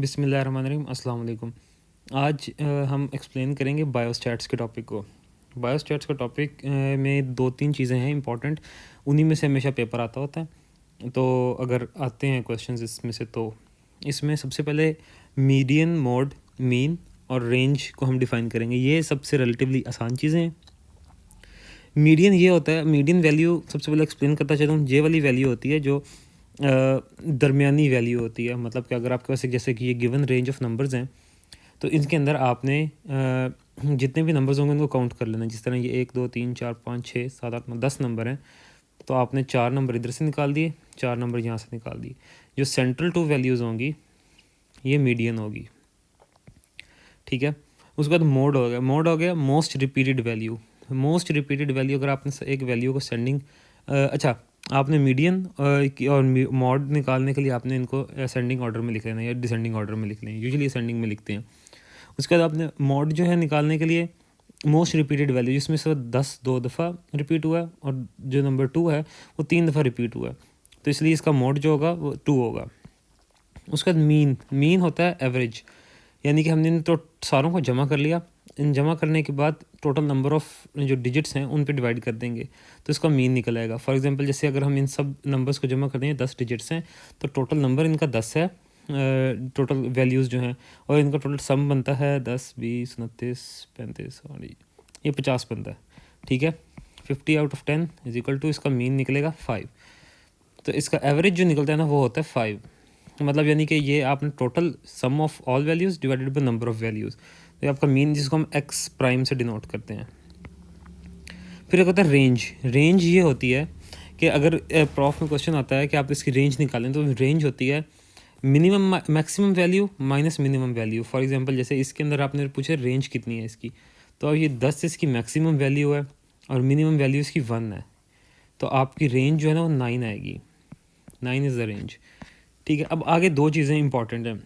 बिस्मिल्लाहिर्रहमानिर्रहीम अस्सलाम वालेकुम। आज हम एक्सप्लेन करेंगे बायोस्टैट्स के टॉपिक को। बायोस्टैट्स का टॉपिक में 2-3 चीज़ें हैं इंपॉर्टेंट, उन्हीं में से हमेशा पेपर आता होता है। तो अगर आते हैं क्वेश्चंस इसमें से, तो इसमें सबसे पहले मीडियन, मोड, मीन और रेंज को हम डिफ़ाइन करेंगे। ये सबसे रिलेटिवली आसान चीज़ें हैं। मीडियन ये होता है, मीडियन वैल्यू सबसे पहले एक्सप्लेन करता चलूँ। ये वाली वैल्यू होती है जो दरमियानी वैल्यू होती है। मतलब कि अगर आपके पास एक जैसे कि ये गिवन रेंज ऑफ नंबर्स हैं, तो इनके अंदर आपने जितने भी नंबर्स होंगे उनको काउंट कर लेना। जिस तरह ये 1 2 3 4 5 6 7 8 9 10 नंबर हैं, तो आपने 4 नंबर इधर से निकाल दिए, 4 नंबर यहाँ से निकाल दिए। जो सेंट्रल टू वैल्यूज़ होंगी ये मीडियन होगी, ठीक है। उसके बाद मोड हो गया। मोड हो गया most repeated value. Most repeated value, अगर आपने एक वैल्यू को सेंडिंग आपने मीडियन और मॉड निकालने के लिए आपने इनको असेंडिंग ऑर्डर में लिख लेना या डिसेंडिंग ऑर्डर में लिख लें। यूजुअली असेंडिंग में लिखते हैं। उसके बाद आपने मॉड जो है निकालने के लिए मोस्ट रिपीटेड वैल्यू, जिसमें से 10 2 दफ़ा रिपीट हुआ है और जो नंबर 2 है वो 3 दफ़ा रिपीट हुआ है, तो इसलिए इसका मॉड जो होगा वो 2 होगा। उसके बाद मीन। मीन होता है एवरेज, यानी कि हमने इन तो सारों को जमा कर लिया। इन जमा करने के बाद टोटल नंबर ऑफ़ जो डिजिट्स हैं उन पे डिवाइड कर देंगे, तो इसका मीन निकल आएगा। फॉर एग्जांपल जैसे अगर हम इन सब नंबर्स को जमा कर देंगे, 10 डिजिट्स हैं, तो टोटल नंबर इनका 10 है, टोटल वैल्यूज़ जो हैं, और इनका टोटल सम बनता है 10 20 29 35 और ये 50 बनता है, ठीक है। 50 out of 10 is equal to इसका मीन निकलेगा 5। तो इसका एवरेज जो निकलता है ना वो होता है 5। मतलब यानी कि ये आपने total sum of all values divided by number of values, तो आपका मीन, जिसको हम एक्स प्राइम से डिनोट करते हैं। फिर एक होता है रेंज। रेंज ये होती है कि अगर प्रॉफ में क्वेश्चन आता है कि आप इसकी रेंज निकालें, तो रेंज होती है minimum maximum value minus minimum value. For example जैसे इसके अंदर आपने पूछा रेंज कितनी है इसकी, तो अब ये 10 इसकी मैक्सिमम वैल्यू है और मिनिमम वैल्यू इसकी 1 है, तो आपकी रेंज जो है ना वो 9 आएगी। 9 इज़ द रेंज, ठीक है। अब आगे 2 चीज़ें इंपॉर्टेंट हैं,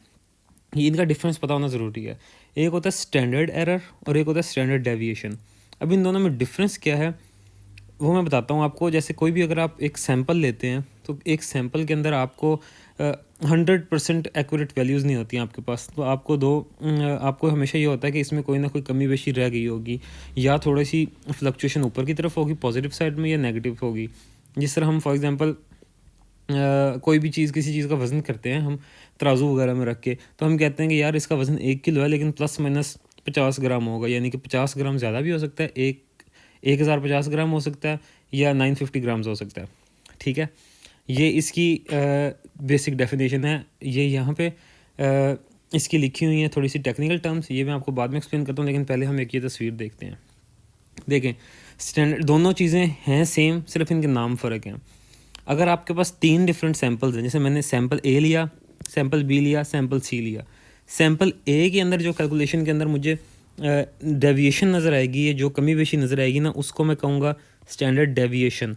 ये इनका डिफरेंस पता होना ज़रूरी है। एक होता है स्टैंडर्ड एरर और एक होता है स्टैंडर्ड डेविएशन। अब इन दोनों में डिफरेंस क्या है वो मैं बताता हूँ आपको। जैसे कोई भी अगर आप एक सैंपल लेते हैं, तो एक सैंपल के अंदर आपको 100% एक्यूरेट वैल्यूज़ नहीं होती हैं आपके पास, तो आपको हमेशा ये होता है कि इसमें कोई ना कोई कमी बेशी रह गई होगी, या थोड़ी सी फ्लक्चुएशन ऊपर की तरफ होगी पॉजिटिव साइड में, या नेगेटिव होगी। जिस तरह हम फॉर एग्जांपल कोई भी चीज़, किसी चीज़ का वज़न करते हैं हम तराजू वगैरह में रख के, तो हम कहते हैं कि यार इसका वज़न 1 किलो है, लेकिन प्लस माइनस 50 ग्राम होगा, यानी कि 50 ग्राम ज़्यादा भी हो सकता है, 1050 ग्राम हो सकता है, या 950 ग्राम्स हो सकता है, ठीक है। ये इसकी बेसिक डेफिनेशन है। ये यहाँ पे इसकी लिखी हुई है थोड़ी सी टेक्निकल टर्म्स, ये मैं आपको बाद में एक्सप्लेन करता हूँ, लेकिन पहले हम एक ये तस्वीर देखते हैं। देखें, स्टैंडर्ड दोनों चीज़ें हैं सेम, सिर्फ इनके नाम फ़र्क हैं। अगर आपके पास 3 डिफरेंट सैंपल्स हैं, जैसे मैंने सैंपल ए लिया, सैंपल बी लिया, सैंपल सी लिया। सैंपल ए के अंदर जो कैलकुलेशन के अंदर मुझे डेविएशन नज़र आएगी, ये जो कमी बेशी नज़र आएगी ना, उसको मैं कहूँगा स्टैंडर्ड डेविएशन।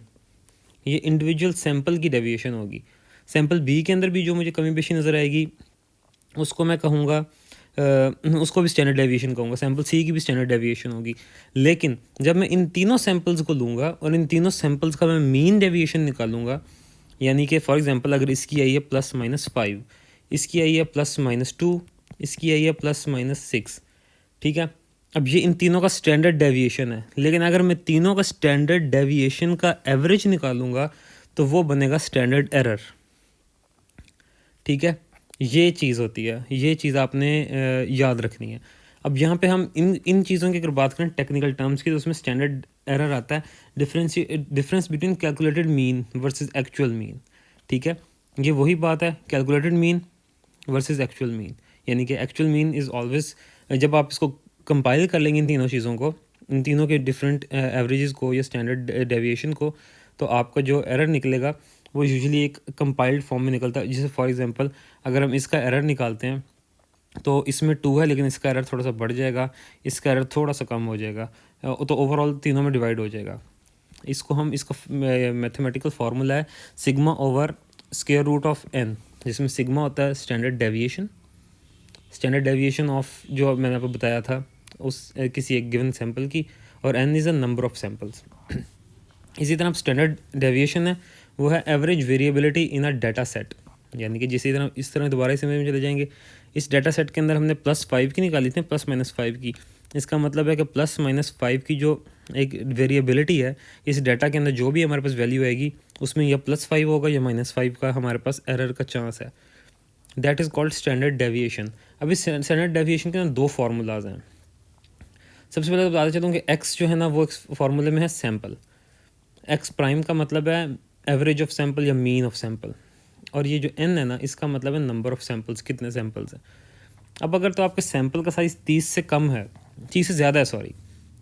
ये इंडिविजुअल सैंपल की डेविएशन होगी। सैंपल बी के अंदर भी जो मुझे कमी बेशी नज़र आएगी, उसको मैं कहूँगा उसको भी स्टैंडर्ड डेविएशन कहूँगा। सैंपल सी की भी स्टैंडर्ड डेविएशन होगी। लेकिन जब मैं इन तीनों सैंपल्स को लूँगा और इन तीनों सैंपल्स का मैं मीन डेविएशन निकालूंगा, यानी कि फॉर एग्जांपल अगर इसकी आई है +-5, इसकी आई है +-2, इसकी आई है +-6, ठीक है। अब ये इन तीनों का स्टैंडर्ड डेविएशन है, लेकिन अगर मैं तीनों का स्टैंडर्ड डेविएशन का एवरेज निकालूंगा तो वो बनेगा स्टैंडर्ड एरर, ठीक है। ये चीज़ होती है, ये चीज़ आपने याद रखनी है। अब यहाँ पे हम इन चीज़ों की अगर बात करें टेक्निकल टर्म्स की, तो उसमें स्टैंडर्ड एरर आता है difference between calculated mean versus actual mean, ठीक है। ये वही बात है, calculated mean versus actual mean, यानी कि एक्चुअल मीन इज़ ऑलवेज, जब आप इसको कंपाइल कर लेंगे इन तीनों चीज़ों को, इन तीनों के डिफरेंट एवरेजेस को या स्टैंडर्ड डेविएशन को, तो आपका जो एरर निकलेगा वो यूजुअली एक कंपाइल्ड फॉर्म में निकलता है। जैसे फॉर एग्जांपल अगर हम इसका एरर निकालते हैं, तो इसमें 2 है, लेकिन इसका एरर थोड़ा सा बढ़ जाएगा, इसका एरर थोड़ा सा कम हो जाएगा, तो ओवरऑल तीनों में डिवाइड हो जाएगा। इसका मैथमेटिकल फार्मूला है sigma over square root of n, जिसमें सिग्मा होता है स्टैंडर्ड डेविएशन ऑफ, जो मैंने आपको बताया था उस किसी एक गिवन सैंपल की, और n is a number of samples. इसी तरह स्टैंडर्ड डेविएशन है वो है एवरेज वेरिएबिलिटी इन अ डाटा सेट। यानी कि इस तरह दोबारा इस इमेज में चले जाएंगे। इस डाटा सेट के अंदर हमने +5 की निकाली थी, +-5 की। इसका मतलब है कि +-5 की जो एक वेरिएबिलिटी है इस डाटा के अंदर, जो भी हमारे पास वैल्यू आएगी उसमें या +5 होगा या -5 का हमारे पास एरर का चांस है। That is called standard deviation. अब इस स्टैंडर्ड डेविएशन के अंदर 2 फार्मूलाज हैं। सबसे पहले तो बताते चलूँ कि x जो है ना वो फार्मूले में है सैम्पल। x प्राइम का मतलब है एवरेज ऑफ सैम्पल या मीन ऑफ सैम्पल, और ये जो n है ना इसका मतलब है नंबर ऑफ सैम्पल्स, कितने सैम्पल्स हैं। अब अगर तो आपके सैम्पल का साइज़ 30 से कम है, 30 से ज़्यादा है सॉरी,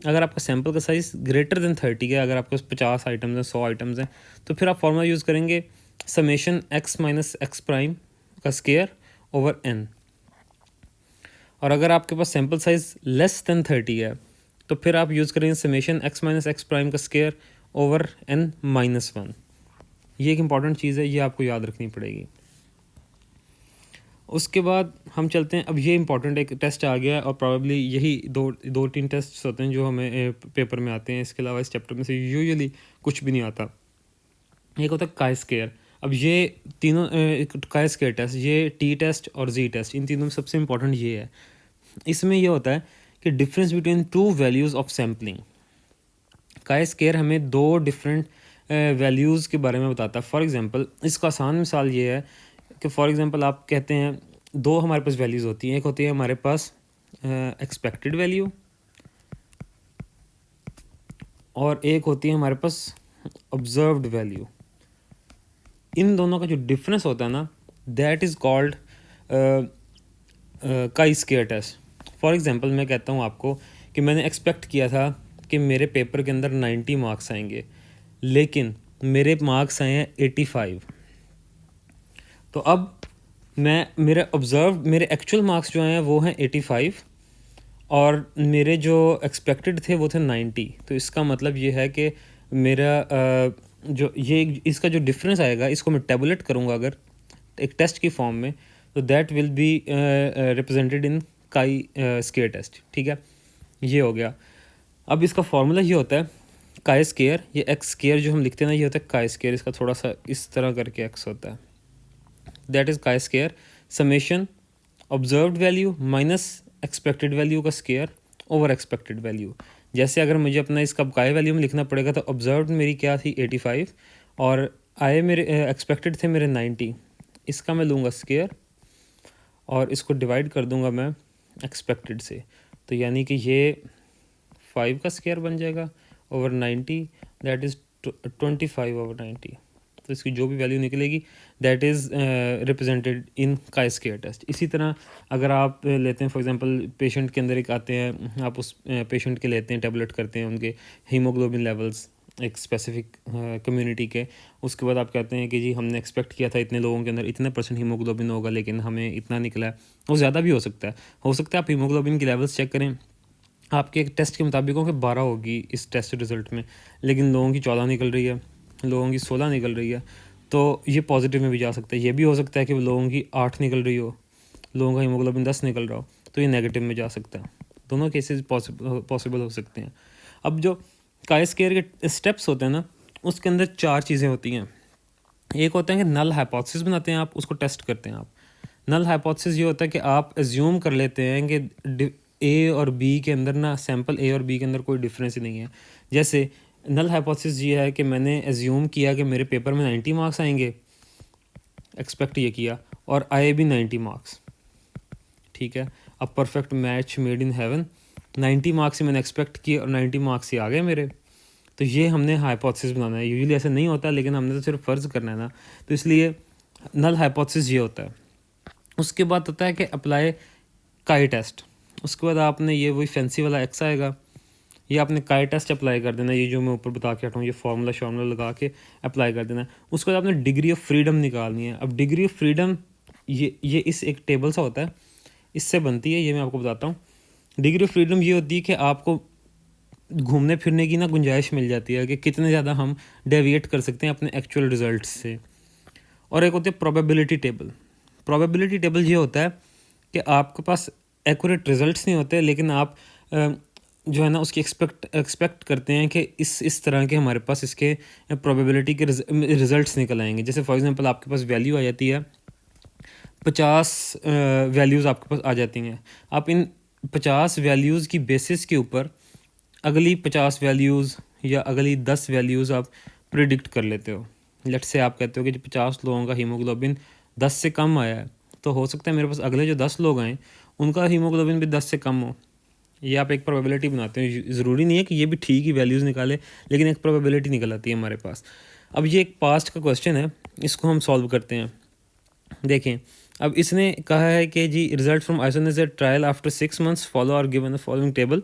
अगर आपका सैम्पल का साइज़ ग्रेटर देन 30 है, अगर आपके पास 50 आइटम्स हैं, 100 आइटम्स हैं, तो फिर आप फार्मूला यूज़ करेंगे summation x minus ex prime का स्केयर ओवर n। और अगर आपके पास सैम्पल साइज़ लेस देन 30 है तो फिर आप यूज़ करेंगे summation x minus ex prime का स्केयर ओवर n-1। ये एक इंपॉर्टेंट चीज़ है, ये आपको याद रखनी पड़ेगी। उसके बाद हम चलते हैं, अब ये इंपॉर्टेंट एक टेस्ट आ गया है और प्रॉबेबली यही दो तीन टेस्ट होते हैं जो हमें पेपर में आते हैं। इसके अलावा इस चैप्टर में से यूजुअली कुछ भी नहीं आता। एक होता है काई स्केयर। अब ये तीनों काई स्केयर टेस्ट, ये टी टेस्ट और जी टेस्ट, इन तीनों में सबसे इंपॉर्टेंट ये है। इसमें ये होता है कि difference between 2 values of sampling. काई स्केयर हमें 2 डिफरेंट वैल्यूज़ के बारे में बताता है। फॉर एग्जांपल इसका आसान मिसाल ये है कि फॉर एग्जांपल आप कहते हैं 2 हमारे पास वैल्यूज़ होती हैं। एक होती है हमारे पास एक्सपेक्टेड वैल्यू और एक होती है हमारे पास ऑब्जर्व्ड वैल्यू। इन दोनों का जो डिफरेंस होता है ना, दैट इज़ कॉल्ड काई स्केयर टेस्ट। फॉर एग्जांपल मैं कहता हूँ आपको कि मैंने एक्सपेक्ट किया था कि मेरे पेपर के अंदर 90 मार्क्स आएंगे, लेकिन मेरे मार्क्स आए हैं 85। तो अब मेरे एक्चुअल मार्क्स जो हैं वो हैं 85 और मेरे जो एक्सपेक्टेड थे वो थे 90। तो इसका मतलब ये है कि मेरा जो ये इसका जो डिफरेंस आएगा इसको मैं टेबुलेट करूँगा अगर एक टेस्ट की फॉर्म में, तो that will be represented in काई स्केयर टेस्ट। ठीक है, ये हो गया। अब इसका फॉर्मूला ये होता है काई स्केयर, ये एक्स स्केयर जो हम लिखते हैं ना ये होता है काई स्केयर, इसका थोड़ा सा इस तरह करके एक्स होता है। दैट इज़ काई square summation observed value minus expected value का स्केयर ओवर एक्सपेक्टेड वैल्यू। जैसे अगर मुझे अपना इसका काई वैल्यू में लिखना पड़ेगा तो ऑब्जर्व्ड मेरी क्या थी 85 और आए मेरे एक्सपेक्टेड थे मेरे 90। इसका मैं लूँगा स्केयर और इसको डिवाइड कर दूँगा मैं एक्सपेक्टेड से, तो यानी कि ये 5 का स्केयर बन जाएगा ओवर 90, दैट इज़ 25 ओवर 90। तो इसकी जो भी वैल्यू निकलेगी दैट इज़ रिप्रेजेंटेड इन काई स्केयर टेस्ट। इसी तरह अगर आप लेते हैं फॉर एग्जांपल पेशेंट के अंदर एक आते हैं, आप उस पेशेंट के लेते हैं, टेबलेट करते हैं उनके हीमोग्लोबिन लेवल्स एक स्पेसिफिक कम्युनिटी के, उसके बाद आप कहते हैं कि जी हमने एक्सपेक्ट किया था इतने लोगों के अंदर इतने % हीमोग्लोबिन होगा लेकिन हमें इतना निकला है। वो ज़्यादा भी हो सकता है आप हीमोग्लोबिन की लेवल्स चेक करें, आपके एक टेस्ट के मुताबिक हो कि 12 होगी इस टेस्ट रिज़ल्ट में, लेकिन लोगों की 14 निकल रही है, लोगों की 16 निकल रही है, तो ये पॉजिटिव में भी जा सकता है। ये भी हो सकता है कि लोगों की 8 निकल रही हो, लोगों का हीमोग्लोबिन 10 निकल रहा हो, तो ये नेगेटिव में जा सकता है। दोनों केसेस पॉसिबल हो सकते हैं। अब जो काई स्केयर के स्टेप्स होते हैं ना, उसके अंदर 4 चीज़ें होती हैं। एक होता है कि नल हाइपोथेसिस बनाते हैं आप, उसको टेस्ट करते हैं आप। नल हाइपोथेसिस ये होता है कि आप एज्यूम कर लेते हैं कि ए और बी के अंदर ना, सैम्पल ए और बी के अंदर कोई डिफरेंस ही नहीं है। जैसे नल हाइपोथेसिस ये है कि मैंने एज्यूम किया कि मेरे पेपर में 90 मार्क्स आएंगे, एक्सपेक्ट ये किया और आए भी 90 मार्क्स। ठीक है, अब perfect match made in heaven, 90 marks ही मैंने एक्सपेक्ट किए और 90 मार्क्स ही आ गए मेरे। तो ये हमने हाइपोथेसिस बनाना है। यूजुअली ऐसा नहीं होता लेकिन हमने तो सिर्फ फ़र्ज़ करना है ना, तो इसलिए नल हाइपोथेसिस ये होता है। उसके बाद होता है कि अप्लाई काई टेस्ट। उसके बाद आपने ये वही फैंसी वाला एक्स आएगा, ये आपने काई टेस्ट अप्लाई कर देना, ये जो मैं ऊपर बता के हटा हूँ, ये फार्मूला लगा के अप्लाई कर देना है। उसके बाद आपने डिग्री ऑफ फ्रीडम निकालनी है। अब डिग्री ऑफ फ्रीडम ये इस एक टेबल सा होता है, इससे बनती है, ये मैं आपको बताता हूँ। डिग्री ऑफ फ्रीडम ये होती है कि आपको घूमने फिरने की ना गुंजाइश मिल जाती है कि कितने ज़्यादा हम डेविएट कर सकते हैं अपने एक्चुअल रिजल्ट से। और एक होती है प्रोबेबिलिटी टेबल। प्रोबेबिलिटी टेबल ये होता है कि आपके पास एक्यूरेट रिजल्ट्स नहीं होते, लेकिन आप जो है ना उसकी एक्सपेक्ट करते हैं कि इस तरह के हमारे पास इसके प्रोबेबिलिटी के रिजल्ट्स निकल आएंगे। जैसे फॉर एग्जांपल आपके पास वैल्यू आ जाती है 50 वैल्यूज़ आपके पास आ जाती हैं। आप इन 50 वैल्यूज़ की बेसिस के ऊपर अगली 50 वैल्यूज़ या अगली 10 वैल्यूज़ आप प्रिडिक्ट कर लेते हो। लेट्स से आप कहते हो कि 50 लोगों का हीमोग्लोबिन 10 से कम आया है, तो हो सकता है मेरे पास अगले जो 10 लोग आएँ उनका हीमोग्लोबिन भी 10 से कम हो। ये आप एक प्रोबेबिलिटी बनाते हो। ज़रूरी नहीं है कि ये भी ठीक ही वैल्यूज़ निकाले, लेकिन एक प्रोबेबिलिटी निकल आती है हमारे पास। अब ये एक पास्ट का क्वेश्चन है, इसको हम सॉल्व करते हैं। देखें, अब इसने कहा है कि जी result from isoniazid trial after 6 months follow और गिवन द फॉलोइंग टेबल।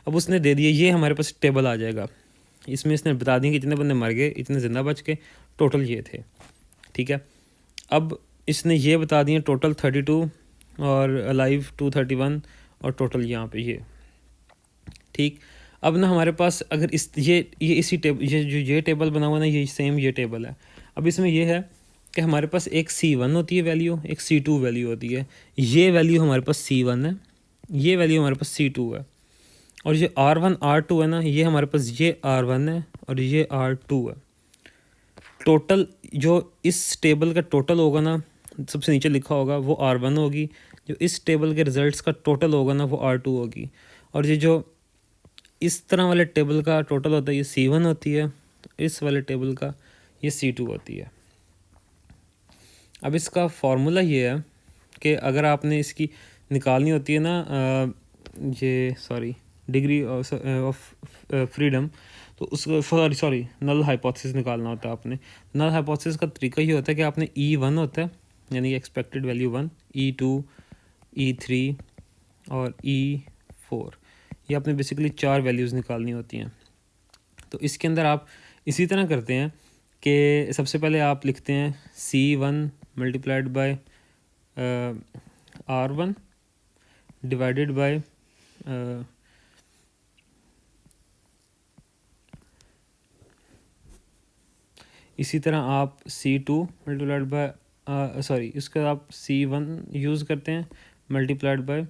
अब उसने दे दिया, ये हमारे पास टेबल आ जाएगा। इसमें इसने बता दिया कि इतने बंदे मर गए, इतने ज़िंदा बच के, टोटल ये थे। ठीक है, अब इसने ये बता दिए टोटल 32 और अलाइव 231 और टोटल यहाँ पे ये। ठीक, अब ना हमारे पास अगर ये इसी टेबल, ये टेबल बना हुआ ना, ये सेम ये टेबल है। अब इसमें ये है कि हमारे पास एक C1 होती है वैल्यू, एक C2 वैल्यू होती है। ये वैल्यू हमारे पास C1 है, ये वैल्यू हमारे पास C2 है, और ये R1 R2 है ना, ये हमारे पास ये R1 है और ये R2 है। टोटल जो इस टेबल का टोटल होगा ना, सबसे नीचे लिखा होगा वो R1 होगी, जो इस टेबल के रिजल्ट्स का टोटल होगा ना वो R2 होगी, और ये जो इस तरह वाले टेबल का टोटल होता है ये C1 होती है, इस वाले टेबल का ये C2 होती है। अब इसका फार्मूला ये है कि अगर आपने इसकी निकालनी होती है ना ये डिग्री ऑफ फ्रीडम, तो उसको सॉरी नल हाइपोथेसिस निकालना होता है आपने। नल हाइपोथेसिस का तरीका ये होता है कि आपने E1 होता है यानी कि एक्सपेक्टेड वैल्यू 1, E2, E3 और E4, ये आपने बेसिकली 4 वैल्यूज़ निकालनी होती हैं। तो इसके अंदर आप इसी तरह करते हैं कि सबसे पहले आप लिखते हैं C1 multiplied by R1 divided by इसी तरह आप C2 मल्टीप्लाइड बाय इसके आप C1 यूज़ करते हैं मल्टीप्लाइड बाय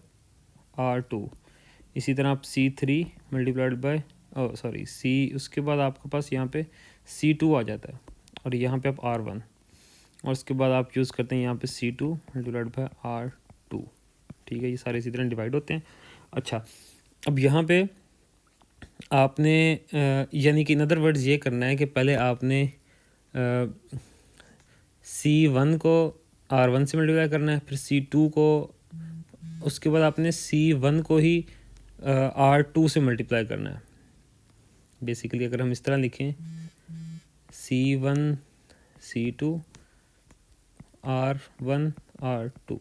R2। इसी तरह आप C3 मल्टीप्लाइड बाय उसके बाद आपके पास यहाँ पे C2 आ जाता है, और यहाँ पे आप R1, और उसके बाद आप यूज़ करते हैं यहाँ पे C2 मल्टीप्लाइड बाय R2। ठीक है, ये सारे इसी तरह डिवाइड होते हैं। अच्छा, अब यहाँ पे आपने यानी कि इन अदर वर्ड्स ये करना है कि पहले आपने C1 को R1 से मल्टीप्लाई करना है, फिर C2 को, उसके बाद आपने C1 को ही R2 से मल्टीप्लाई करना है। बेसिकली अगर हम इस तरह लिखें C1 C2 R1 R2,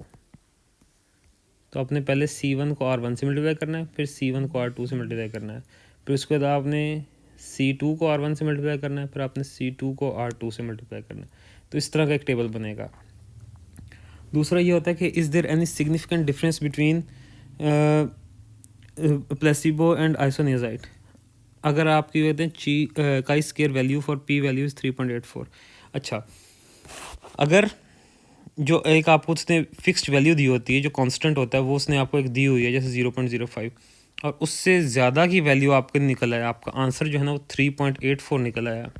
तो आपने पहले C1 को R1 से मल्टीप्लाई करना है, फिर C1 को R2 से मल्टीप्लाई करना है, फिर उसके बाद आपने C2 को R1 से मल्टीप्लाई करना है, फिर आपने C2 को R2 से मल्टीप्लाई करना है। तो इस तरह का एक टेबल बनेगा। दूसरा ये होता है कि is there any significant difference between placebo and isoniazid. अगर आपकी कहते हैं chi square value for P value is 3.84। अच्छा, अगर जो एक आपको उसने फिक्स्ड वैल्यू दी होती है, जो कांस्टेंट होता है, वो उसने आपको एक दी हुई है जैसे 0.05, और उससे ज़्यादा की वैल्यू आपके निकल आया, आपका आंसर जो है ना वो 3.84 निकल आया,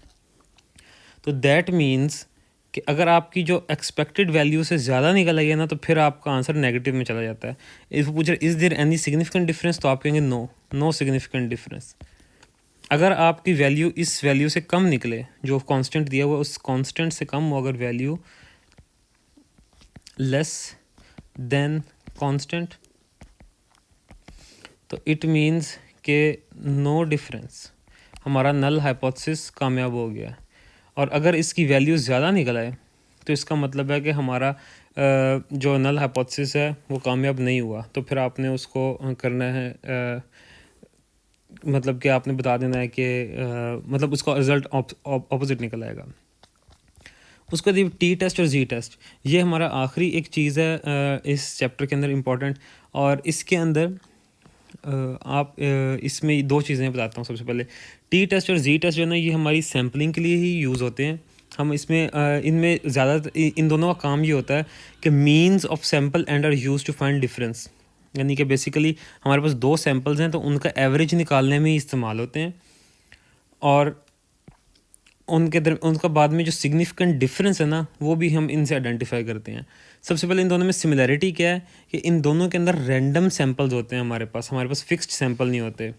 तो दैट मीन्स कि अगर आपकी जो एक्सपेक्टेड वैल्यू से ज़्यादा निकल आई है ना, तो फिर आपका आंसर नेगेटिव में चला जाता है। इफ़ पूछ रहे is there any significant difference, तो आप कहेंगे नो सिग्निफिकेंट डिफरेंस। अगर आपकी वैल्यू इस वैल्यू से कम निकले, जो कांस्टेंट दिया हुआ उस कांस्टेंट से कम हो, अगर वैल्यू लेस देन कांस्टेंट, तो इट मीन्स के नो डिफरेंस, हमारा नल हाइपोथेसिस कामयाब हो गया। और अगर इसकी वैल्यू ज़्यादा निकल आए, तो इसका मतलब है कि हमारा जो नल हाइपोथेसिस है वो कामयाब नहीं हुआ। तो फिर आपने उसको करना है मतलब कि आपने बता देना है कि मतलब उसका रिज़ल्ट ऑपोजिट निकल आएगा। उसके बाद टी टेस्ट और जी टेस्ट, ये हमारा आखिरी एक चीज़ है इस चैप्टर के अंदर इम्पॉर्टेंट। और इसके अंदर आप इसमें दो चीज़ें बताता हूँ। सबसे पहले टी टेस्ट और जी टेस्ट जो है ना, ये हमारी सैम्पलिंग के लिए ही यूज़ होते हैं। हम इसमें इनमें ज़्यादा इन दोनों का काम ये होता है कि means of sample and are use to find difference, यानी कि बेसिकली हमारे पास दो सैम्पल्स हैं तो उनका एवरेज निकालने में ही इस्तेमाल होते हैं, और उनका बाद में जो सिग्निफिकेंट डिफरेंस है ना, वो भी हम इनसे आइडेंटिफाई करते हैं। सबसे पहले इन दोनों में सिमिलैरिटी क्या है कि इन दोनों के अंदर रैंडम सैंपल्स होते हैं हमारे पास फिक्स्ड सैंपल नहीं होते,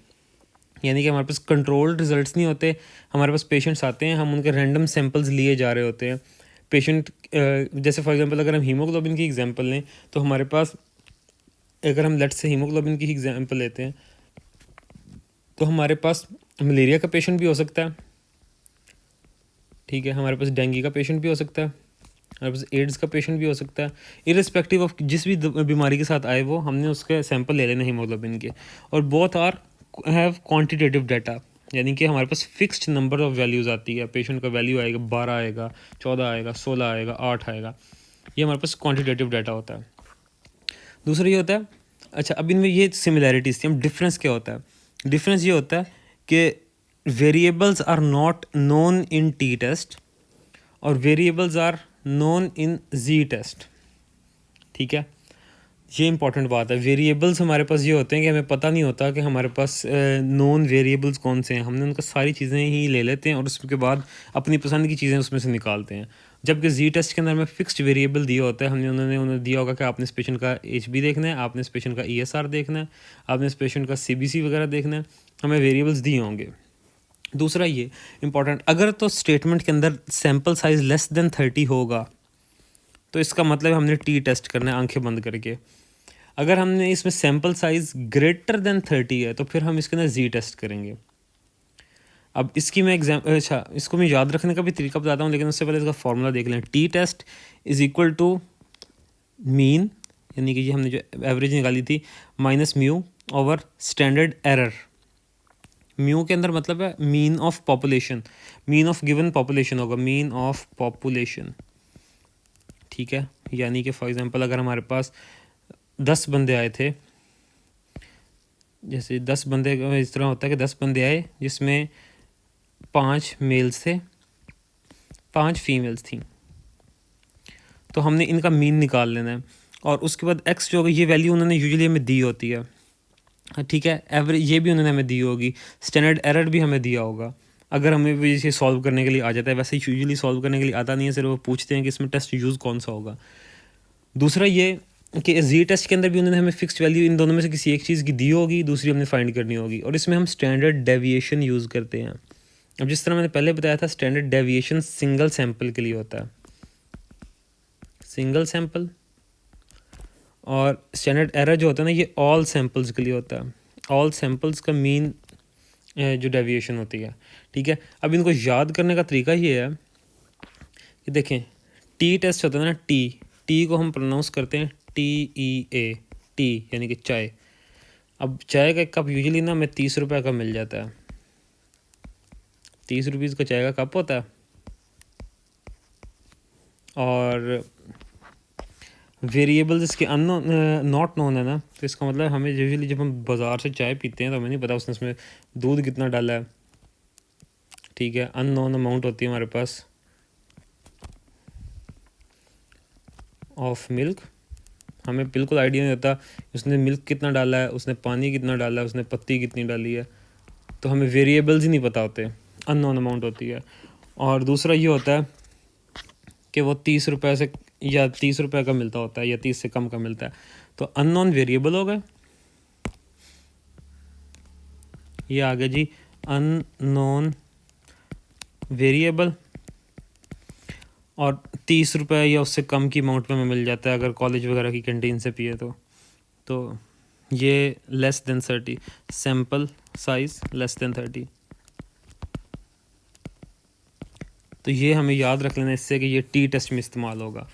यानी कि हमारे पास कंट्रोल्ड रिजल्ट्स नहीं होते। हमारे पास पेशेंट्स आते हैं, हम उनके रैंडम सैंपल्स लिए जा रहे होते हैं। पेशेंट जैसे फॉर एग्जांपल अगर हम हीमोग्लोबिन की एग्जांपल लें तो हमारे पास, अगर हम लेट्स से हीमोग्लोबिन की एग्जांपल लेते हैं तो हमारे पास मलेरिया का पेशेंट भी हो सकता है, ठीक है, हमारे पास डेंगू का पेशेंट भी हो सकता है, हमारे पास एड्स का पेशेंट भी हो सकता है। इरिस्पेक्टिव ऑफ जिस भी बीमारी के साथ आए वो, हमने उसके सैंपल ले लेने हीमोग्लोबिन के, और both are have quantitative data, यानी कि हमारे पास फिक्स्ड नंबर ऑफ वैल्यूज़ आती है। पेशेंट का वैल्यू आएगा 12 आएगा, 14 आएगा, 16 आएगा, 8 आएगा, ये हमारे पास क्वांटिटेटिव डाटा होता है। दूसरा ये होता है, अच्छा अब इनमें ये सिमिलैरिटीज़ थी, हम डिफरेंस क्या होता है? डिफरेंस ये होता है कि variables are not known in T test और variables are known in Z test, ठीक है, ये इंपॉर्टेंट बात है। वेरिएबल्स हमारे पास ये होते हैं कि हमें पता नहीं होता कि हमारे पास नोन वेरिएबल्स कौन से हैं, हमने उनका सारी चीज़ें ही ले लेते हैं और उसके बाद अपनी पसंद की चीज़ें उसमें से निकालते हैं। जबकि जी टेस्ट के अंदर हमें फिक्स्ड वेरिएबल दिया होता है, उन्हें दिया होगा कि आपने इस पेशेंट का HB देखना है, आपने इस पेशेंट का ESR देखना है, आपने इस पेशेंट का CBC वगैरह देखना है, हमें वेरिएबल्स दिए होंगे। दूसरा ये इंपॉर्टेंट, अगर तो स्टेटमेंट के अंदर सैम्पल साइज़ लेस देन 30 होगा तो इसका मतलब हमने टी टेस्ट करना है आंखें बंद करके। अगर हमने इसमें सैम्पल साइज़ ग्रेटर देन 30 है तो फिर हम इसके अंदर जी टेस्ट करेंगे। अब इसकी मैं अच्छा इसको मैं याद रखने का भी तरीका बताता हूँ, लेकिन उससे पहले इसका फॉर्मूला देख लें। T test is equal to mean, यानी कि ये हमने जो एवरेज निकाली थी, minus mu over standard error. Mu के अंदर मतलब है mean of population, mean of given population होगा, मीन ऑफ पॉपुलेशन, ठीक है। यानी कि फॉर एग्जांपल अगर हमारे पास 10 बंदे आए थे, जैसे 10 बंदे इस तरह होता है कि 10 बंदे आए जिसमें 5 मेल्स थे, 5 फीमेल्स थी, तो हमने इनका मीन निकाल लेना है। और उसके बाद एक्स जो होगा, ये वैल्यू उन्होंने यूजुअली हमें दी होती है, ठीक है। एवरेज ये भी उन्होंने हमें दी होगी, स्टैंडर्ड एरर भी हमें दिया होगा। अगर हमें भी इसे सॉल्व करने के लिए आ जाता है, वैसे ही यूजुअली सॉल्व करने के लिए आता नहीं है, सिर्फ वो पूछते हैं कि इसमें टेस्ट यूज़ कौन सा होगा। दूसरा ये कि जी टेस्ट के अंदर भी उन्होंने हमें फिक्स्ड वैल्यू इन दोनों में से किसी एक चीज़ की दी होगी, दूसरी हमने फाइंड करनी होगी, और इसमें हम स्टैंडर्ड डेविएशन यूज़ करते हैं। अब जिस तरह मैंने पहले बताया था, स्टैंडर्ड डेविएशन सिंगल सैंपल के लिए होता है, सिंगल सैंपल, और स्टैंडर्ड एरर जो होता है ना, ये ऑल सैंपल्स के लिए होता है, ऑल सैंपल्स का मीन जो डेविएशन होती है, ठीक है। अब इनको याद करने का तरीका ये है कि देखें, टी टेस्ट होता है ना, टी को हम प्रोनाउंस करते हैं TEA, टी यानी कि चाय। अब चाय का एक कप यूजुअली ना हमें 30 रुपये का मिल जाता है, 30 रुपीज़ का चाय का कप होता है। और वेरिएबल्स इसके अननोन नॉट नोन है ना, तो इसका मतलब हमें यूजुअली जब हम बाज़ार से चाय पीते हैं तो हमें नहीं पता उसने इसमें दूध कितना डाला है, ठीक है। अननोन अमाउंट होती है हमारे पास ऑफ मिल्क, हमें बिल्कुल आइडिया नहीं होता उसने मिल्क कितना डाला है, उसने पानी कितना डाला है, उसने पत्ती कितनी डाली है, तो हमें वेरिएबल्स ही नहीं पता होते, अननोन अमाउंट होती है। और दूसरा ये होता है कि वो 30 रुपये से या 30 रुपये का मिलता होता है या 30 से कम का मिलता है, तो अननोन वेरिएबल हो गए, ये आ गया जी अननोन वेरिएबल। और 30 रुपये या उससे कम की अमाउंट में हमें मिल जाता है अगर कॉलेज वगैरह की कैंटीन से पिए तो ये less than 30, sample size less than 30, तो ये हमें याद रख लेना इससे कि ये टी टेस्ट में इस्तेमाल होगा।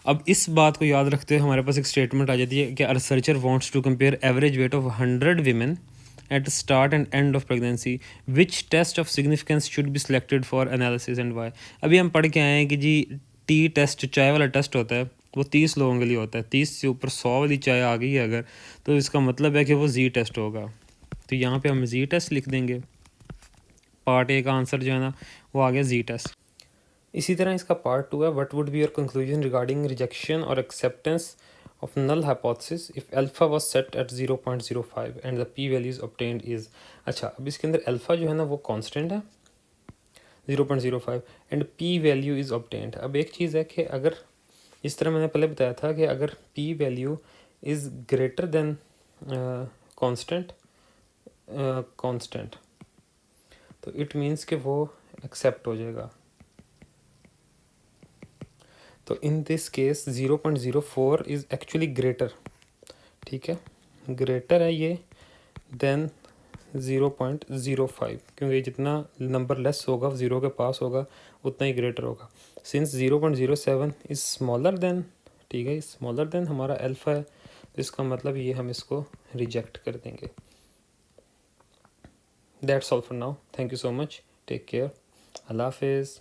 अब इस बात को याद रखते हुए हमारे पास एक स्टेटमेंट आ जाती है कि a researcher wants to compare average weight of 100 women at start and end of pregnancy, which test of significance should be selected for analysis and why. अभी हम पढ़ के आए हैं कि जी टी टेस्ट चाय वाला टेस्ट होता है वो 30 लोगों के लिए होता है, 30 से ऊपर 100 वाली चाय आ गई है अगर, तो इसका मतलब है कि वो जी टेस्ट होगा। तो यहाँ पे हम जी टेस्ट लिख देंगे, पार्ट ए का आंसर जो है ना वो आ गया जी टेस्ट। इसी तरह इसका पार्ट 2 है, what would be your conclusion regarding rejection और acceptance of null hypothesis if alpha was set at 0.05 and the p values obtained is। अच्छा अब इसके अंदर अल्फ़ा जो है ना वो कांस्टेंट है 0.05 and p value is obtained। अब एक चीज़ है कि अगर इस तरह मैंने पहले बताया था कि अगर p value is greater than constant तो इट मीन्स कि वो एक्सेप्ट हो जाएगा। तो in this case 0.04 is actually greater, ठीक है, ग्रेटर है ये देन 0.05, क्योंकि जितना नंबर लेस होगा, ज़ीरो के पास होगा, उतना ही ग्रेटर होगा। सिंस 0.07 इज़ स्मॉलर देन, ठीक है, स्मॉलर देन हमारा अल्फ़ा है, तो इसका मतलब ये हम इसको रिजेक्ट कर देंगे। That's all for now, thank you so much, take care, अल्लाह हाफिज़।